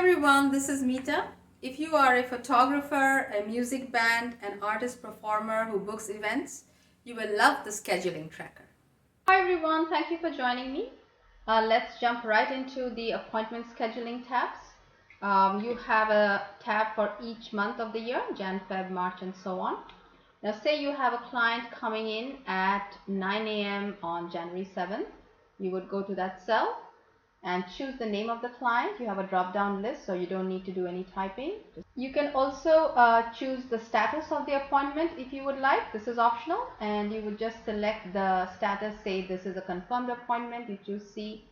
everyone, this is Meeta. If you are a photographer, a music band, an artist performer who books events, you will love the scheduling tracker. Hi everyone, thank you for joining me. Let's jump right into the appointment scheduling tabs. You have a tab for each month of the year, Jan, Feb, March, and so on. Now say you have a client coming in at 9 a.m. on January 7th. You would go to that cell and choose the name of the client. You have a drop-down list, so you don't need to do any typing. You can also choose the status of the appointment if you would like. This is optional, and you would just select the status, say this is a confirmed appointment, you choose C,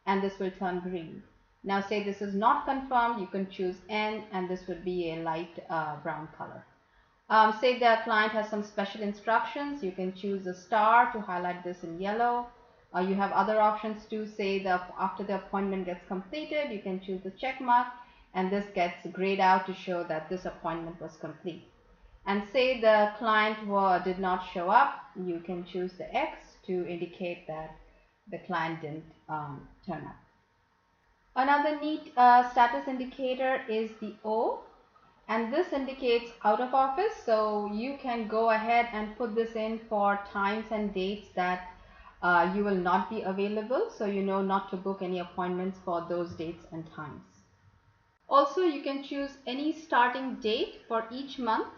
and this will turn green. Now say this is not confirmed, you can choose N, and this would be a light brown color. Say the client has some special instructions, you can choose a star to highlight this in yellow. You have other options too. Say after the appointment gets completed, you can choose the check mark, and this gets grayed out to show that this appointment was complete. And say the client did not show up, you can choose the X to indicate that the client didn't turn up. Another neat status indicator is the O, and this indicates out of office, so you can go ahead and put this in for times and dates that you will not be available, so you know not to book any appointments for those dates and times. Also, you can choose any starting date for each month.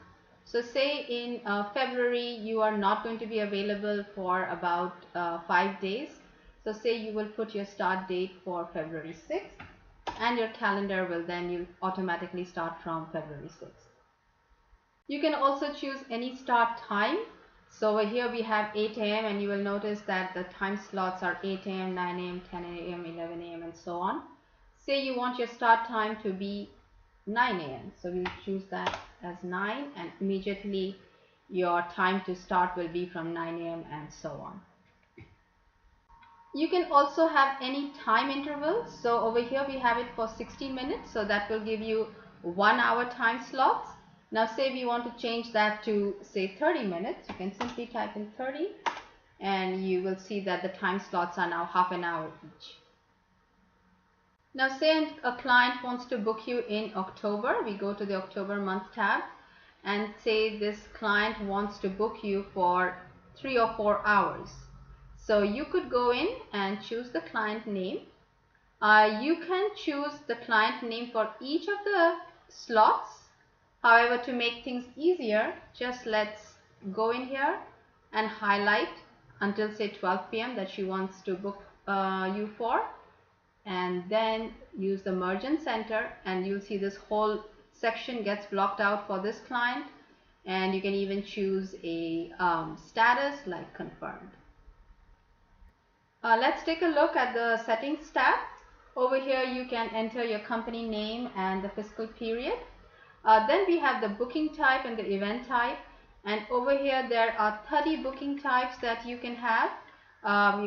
So say in February you are not going to be available for about 5 days. So say you will put your start date for February 6th, and your calendar will then you automatically start from February 6th. You can also choose any start time. So over here we have 8 a.m. and you will notice that the time slots are 8 a.m., 9 a.m., 10 a.m., 11 a.m. and so on. Say you want your start time to be 9 a.m. So we'll choose that as 9, and immediately your time to start will be from 9 a.m. and so on. You can also have any time intervals. So over here we have it for 60 minutes. So that will give you 1 hour time slots. Now say we want to change that to say 30 minutes. You can simply type in 30 and you will see that the time slots are now half an hour each. Now say a client wants to book you in October. We go to the October month tab and say this client wants to book you for 3 or 4 hours. So you could go in and choose the client name. You can choose the client name for each of the slots. However, to make things easier, just let's go in here and highlight until say 12 p.m. that she wants to book you for, and then use the merge and center, and you'll see this whole section gets blocked out for this client, and you can even choose a status like confirmed. Let's take a look at the settings tab. Over here you can enter your company name and the fiscal period. Then we have the booking type and the event type, and over here there are 30 booking types that you can have.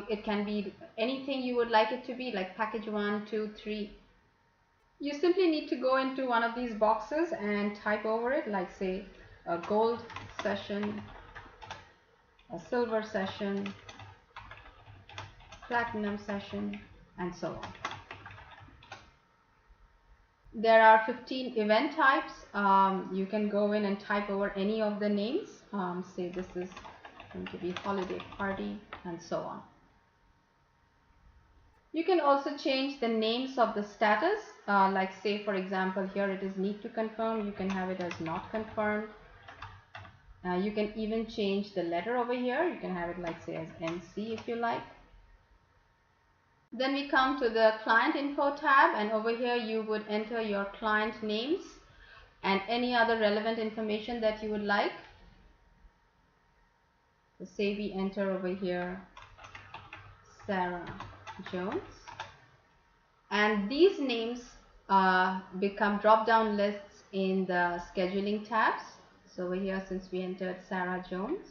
It can be anything you would like it to be, like package 1, 2, 3. You simply need to go into one of these boxes and type over it, like say a gold session, a silver session, platinum session, and so on. There are 15 event types. You can go in and type over any of the names. Say this is going to be holiday party and so on. You can also change the names of the status. Like say for example here it is need to confirm. You can have it as not confirmed. You can even change the letter over here. You can have it like say as NC if you like. Then we come to the client info tab, and over here you would enter your client names and any other relevant information that you would like. So say we enter over here Sarah Jones, and these names become drop-down lists in the scheduling tabs. So over here, since we entered Sarah Jones,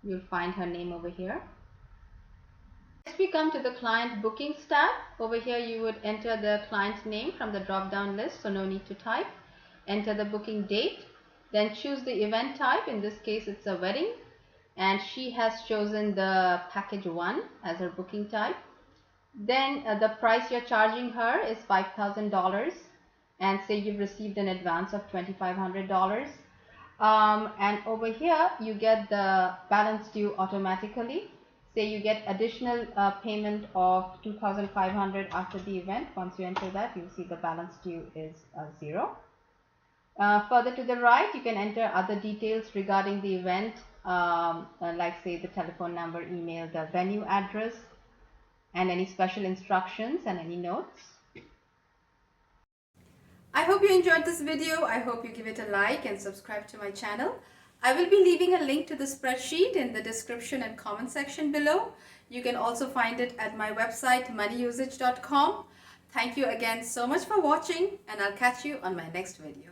you'll find her name over here. Next we come to the client bookings tab. Over here you would enter the client's name from the drop-down list, so no need to type. Enter the booking date, then choose the event type. In this case it's a wedding, and she has chosen the package 1 as her booking type. Then the price you're charging her is $5,000, and say you've received an advance of $2,500. And over here you get the balance due automatically. Say you get additional payment of $2,500 after the event. Once you enter that, you'll see the balance due is 0. Further to the right, you can enter other details regarding the event, like say the telephone number, email, the venue address, and any special instructions and any notes. I hope you enjoyed this video. I hope you give it a like and subscribe to my channel. I will be leaving a link to the spreadsheet in the description and comment section below. You can also find it at my website moneyusage.com. Thank you again so much for watching, and I'll catch you on my next video.